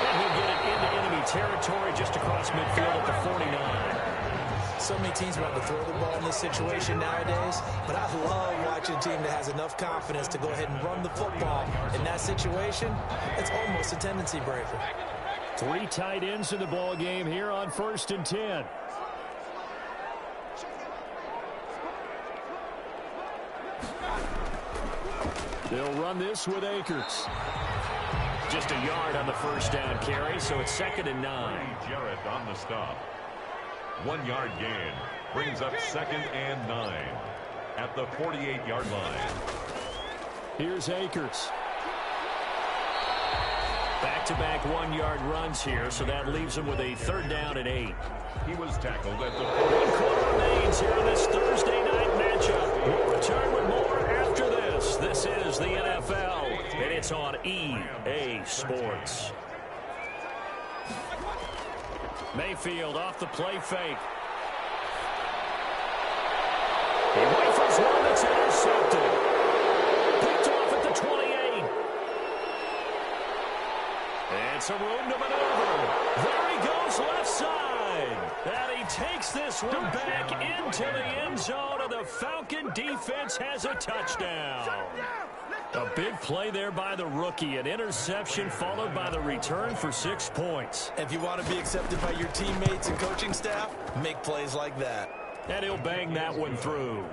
And he'll get it into enemy territory just across midfield at the 49. So many teams want to throw the ball in this situation nowadays, but I love watching a team that has enough confidence to go ahead and run the football. In that situation, it's almost a tendency breaker. 3 tight ends in the ball game here on 1st and 10. They'll run this with Akers. Just a yard on the 1st down carry, so it's 2nd and 9. Jarrett on the stop. 1 yard gain brings up 2nd and 9 at the 48-yard line. Here's Akers. Back-to-back 1-yard runs here, so that leaves him with a 3rd down and 8. He was tackled at the 1 quarter remains here in this Thursday night matchup. We'll return with more after this. This is the NFL, and it's on EA Sports. Mayfield off the play fake. He rifles one that's intercepted. Picked off at the 28. And some room to maneuver. There he goes left side. And he takes this one back into the end zone, and the Falcon defense has a touchdown. A big play there by the rookie. An interception followed by the return for 6 points. If you want to be accepted by your teammates and coaching staff, make plays like that. And he'll bang that one through.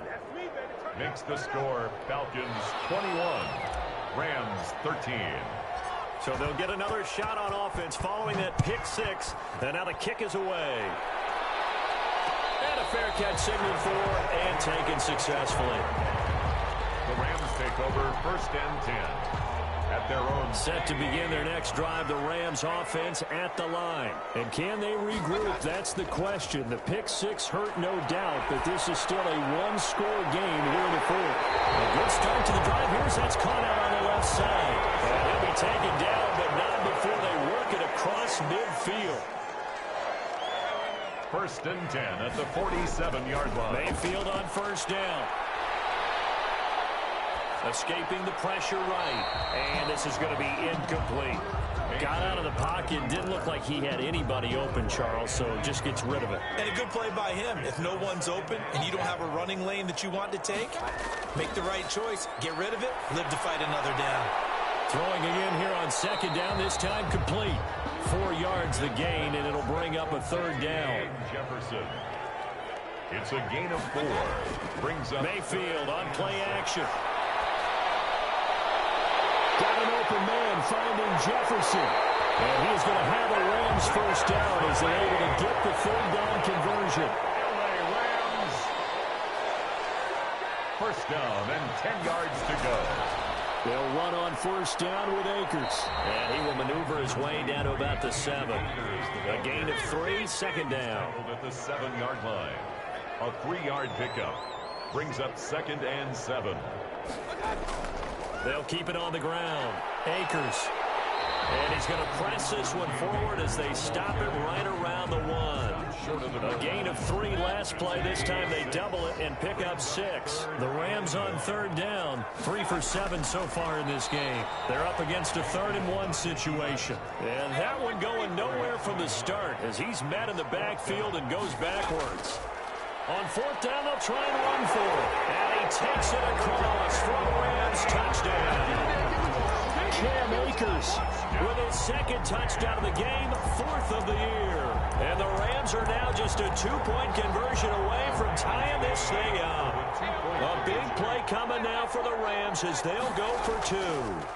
Makes the score Falcons 21, Rams 13. So they'll get another shot on offense following that pick 6. And now the kick is away. And a fair catch signaled for and taken successfully. The Rams take over 1st and 10 at their own. Set to begin their next drive, the Rams offense at the line. And can they regroup? That's the question. The pick 6 hurt, no doubt, but this is still a 1-score game here in the 4th. A good start to the drive. Here's that's caught out on the left side. And he'll be taken down, but not before they work it across midfield. 1st and 10 at the 47-yard line. Mayfield on 1st down. Escaping the pressure right. And this is going to be incomplete. Got out of the pocket. Didn't look like he had anybody open, Charles, so just gets rid of it. And a good play by him. If no one's open and you don't have a running lane that you want to take, make the right choice. Get rid of it. Live to fight another down. Throwing again here on 2nd down, this time complete. 4 yards the gain, and it'll bring up a 3rd down. Jefferson. It's a gain of 4. Brings up Mayfield on play action. Got an open man finding Jefferson. And he's going to have a Rams 1st down as they're able to get the 3rd down conversion. LA Rams. 1st down and 10 yards to go. They'll run on 1st down with Akers. And he will maneuver his way down to about the 7. A gain of 3, 2nd down. At the 7-yard line. A 3-yard pickup. Brings up 2nd and 7. They'll keep it on the ground. Akers. And he's going to press this one forward as they stop it right around the 1. A gain of 3 last play. This time they double it and pick up 6. The Rams on 3rd down. 3 for 7 so far in this game. They're up against a 3rd and 1 situation. And that one going nowhere from the start as he's met in the backfield and goes backwards. On 4th down, they'll try and run for it. And he takes it across for a Rams touchdown. Cam Akers with his 2nd touchdown of the game, 4th of the year. And the Rams Rams are now just a two-point conversion away from tying this thing up. A big play coming now for the Rams as they'll go for two.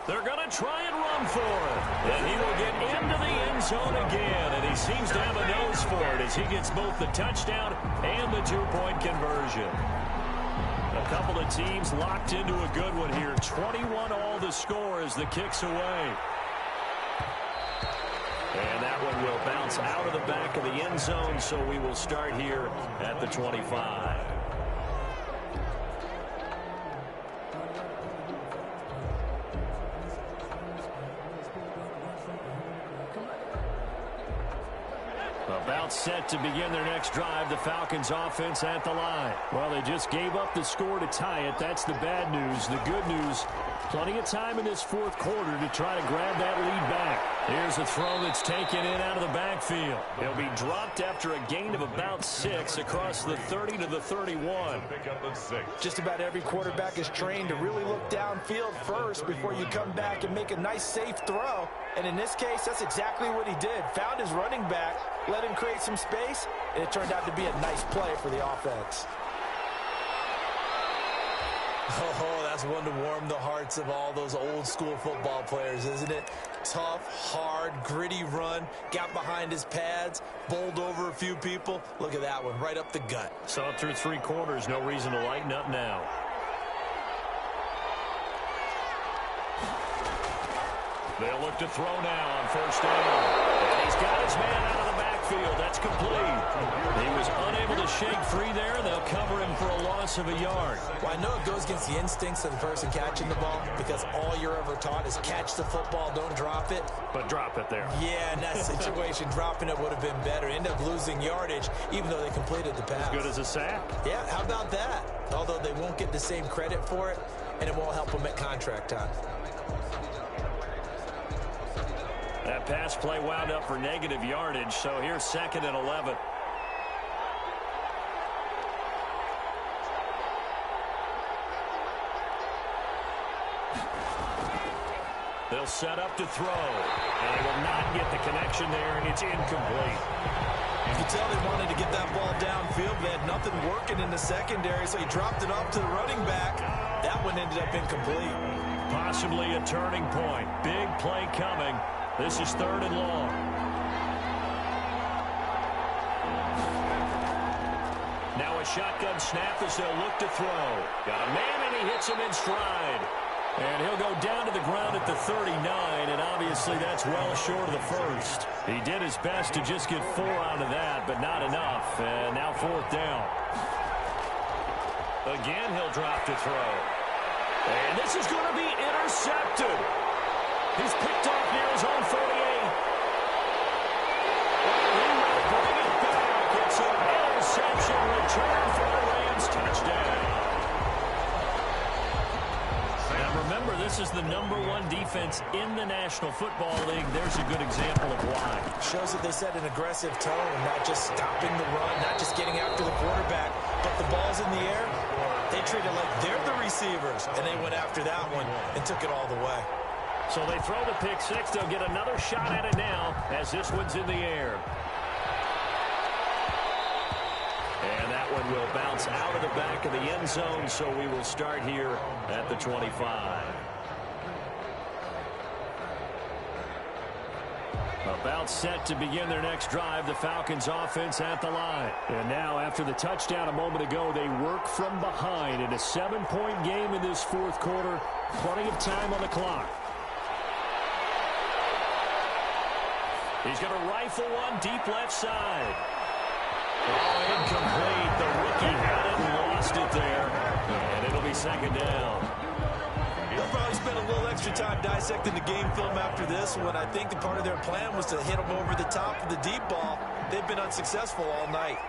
They're going to try and run for it. And he will get into the end zone again. And he seems to have a nose for it as he gets both the touchdown and the two-point conversion. A couple of teams locked into a good one here. 21 all the score as the kick's away. And that one will bounce out of the back of the end zone, so we will start here at the 25. About set to begin their next drive, the Falcons offense at the line. Well, they just gave up the score to tie it. That's the bad news. The good news, plenty of time in this fourth quarter to try to grab that lead back. Here's a throw that's taken in out of the backfield. He'll be dropped after a gain of about 6 across the 30 to the 31. Just about every quarterback is trained to really look downfield first before you come back and make a nice, safe throw. And in this case, that's exactly what he did. Found his running back, let him create some space, and it turned out to be a nice play for the offense. Oh, that's one to warm the hearts of all those old school football players, isn't it? Tough, hard, gritty run, got behind his pads, bowled over a few people. Look at that one, right up the gut. Saw it through 3 quarters, no reason to lighten up now. They'll look to throw now on first down. And he's got his man out of the backfield. That's complete. He was unable to shake free there. They'll cover him for a loss of a yard. Well, I know it goes against the instincts of the person catching the ball because all you're ever taught is catch the football, don't drop it. But drop it there. Yeah, in that situation, dropping it would have been better. End up losing yardage, even though they completed the pass. As good as a sack. Yeah, how about that? Although they won't get the same credit for it, and it won't help them at contract time. That pass play wound up for negative yardage, so here's 2nd and 11. They'll set up to throw, and they will not get the connection there, and it's incomplete. You can tell they wanted to get that ball downfield. They had nothing working in the secondary, so he dropped it off to the running back. That one ended up incomplete. Possibly a turning point. Big play coming. This is 3rd and long. Now a shotgun snap as they'll look to throw. Got a man, and he hits him in stride. And he'll go down to the ground at the 39, and obviously that's well short of the first. He did his best to just get 4 out of that, but not enough. And now 4th down. Again, he'll drop to throw. And this is going to be intercepted. He's picked off near his own 48. And he will bring it back. It's an interception return for the Rams touchdown. Now remember, this is the #1 defense in the National Football League. There's a good example of why. Shows that they set an aggressive tone, not just stopping the run, not just getting after the quarterback, but the ball's in the air. They treat it like they're the receivers, and they went after that one and took it all the way. So they throw the pick 6. They'll get another shot at it now as this one's in the air. And that one will bounce out of the back of the end zone, so we will start here at the 25. About set to begin their next drive, the Falcons offense at the line. And now after the touchdown a moment ago, they work from behind in a 7-point game in this 4th quarter. Plenty of time on the clock. He's going to rifle one deep left side. Oh, incomplete. The rookie had it and lost it there. And it'll be 2nd down. They'll probably spend a little extra time dissecting the game film after this one. I think part of their plan was to hit them over the top of the deep ball. They've been unsuccessful all night.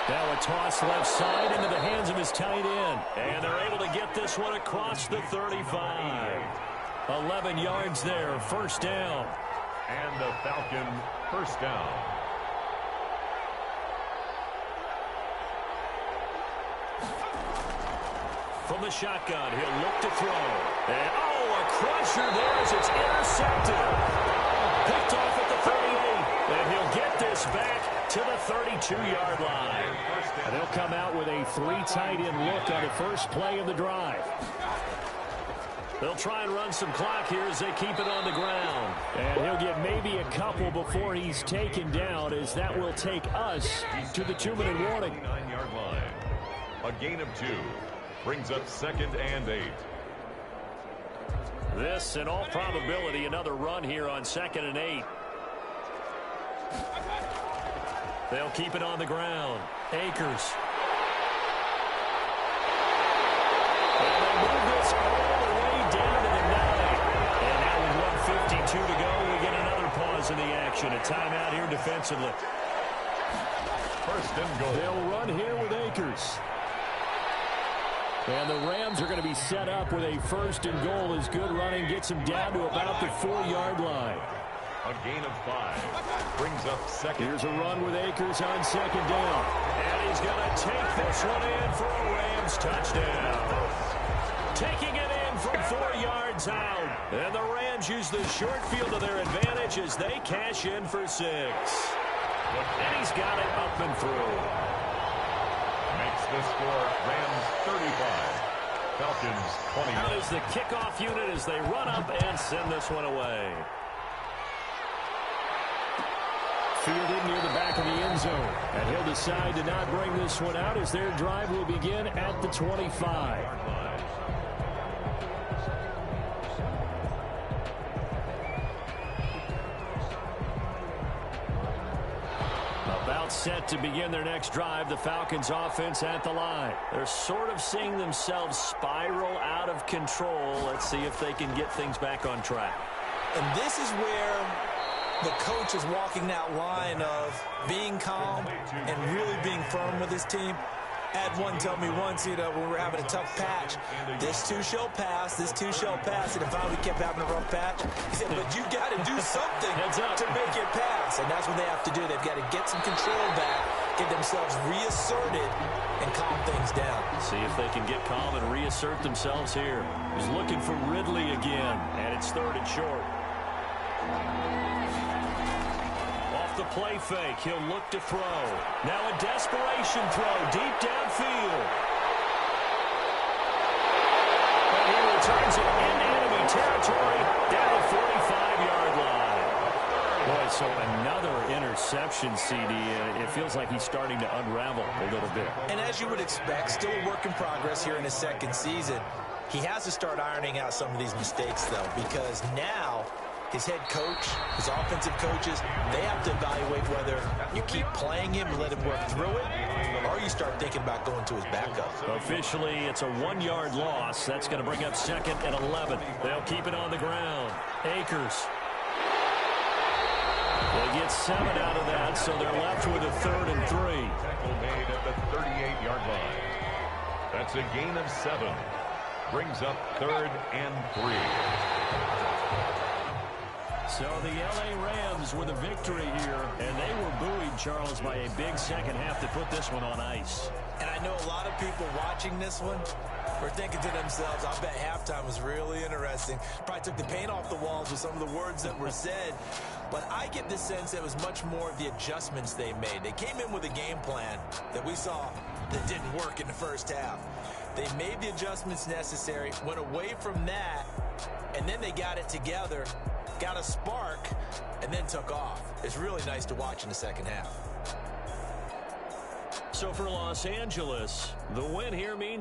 Now a toss left side into the hands of his tight end. And they're able to get this one across the 35. 11 yards there, 1st down. And the Falcon first down. From the shotgun, he'll look to throw. And, a crusher there as it's intercepted. Picked off at the 38. And he'll get this back to the 32-yard line. And they'll come out with a 3 tight end look on the first play of the drive. They'll try and run some clock here as they keep it on the ground. And he'll get maybe a couple before he's taken down, as that will take us to the 2-minute warning. 9-yard line. A gain of 2 brings up 2nd and 8. This, in all probability, another run here on 2nd and 8. They'll keep it on the ground. Akers. And they move this all the way down to the 9. And now with 1:52 to go, we get another pause in the action. A timeout here defensively. First and goal. They'll run here with Akers. And the Rams are going to be set up with a 1st and goal as good running gets them down to about the 4-yard line. A gain of 5 brings up 2nd. Here's a run with Akers on 2nd down. And he's going to take this one in for a Rams touchdown. Taking it in from 4 yards out. And the Rams use the short field to their advantage as they cash in for 6. And he's got it up and through. Makes the score Rams 35. Falcons 20. Out is the kickoff unit as they run up and send this one away. Fielded near the back of the end zone. And he'll decide to not bring this one out as their drive will begin at the 25. About set to begin their next drive, the Falcons offense at the line. They're sort of seeing themselves spiral out of control. Let's see if they can get things back on track. And this is where the coach is walking that line of being calm and really being firm with his team. Had one tell me once, when we were having a tough patch, this too shall pass, this too shall pass. And finally we kept having a rough patch. He said, but you got to do something to make it pass. And that's what they have to do. They've got to get some control back, get themselves reasserted, and calm things down. See if they can get calm and reassert themselves here. He's looking for Ridley again, and it's 3rd and short. The play fake. He'll look to throw. Now a desperation throw deep downfield. And he returns it into enemy territory down the 45-yard line. Boy, so another interception, CD. It feels like he's starting to unravel a little bit. And as you would expect, still a work in progress here in his 2nd season. He has to start ironing out some of these mistakes, though, because now his head coach, his offensive coaches, they have to evaluate whether you keep playing him and let him work through it, or you start thinking about going to his backup. Officially, it's a 1-yard loss. That's going to bring up 2nd and 11. They'll keep it on the ground. Akers. They get 7 out of that, so they're left with a 3rd and 3. Tackle made at the 38-yard line. That's a gain of 7. Brings up 3rd and 3. So the L.A. Rams with a victory here, and they were buoyed, Charles, by a big second half to put this one on ice. And I know a lot of people watching this one were thinking to themselves, I bet halftime was really interesting. Probably took the paint off the walls with some of the words that were said. But I get the sense that it was much more of the adjustments they made. They came in with a game plan that we saw that didn't work in the first half. They made the adjustments necessary, went away from that, and then they got it together, got a spark, and then took off. It's really nice to watch in the second half. So for Los Angeles, the win here means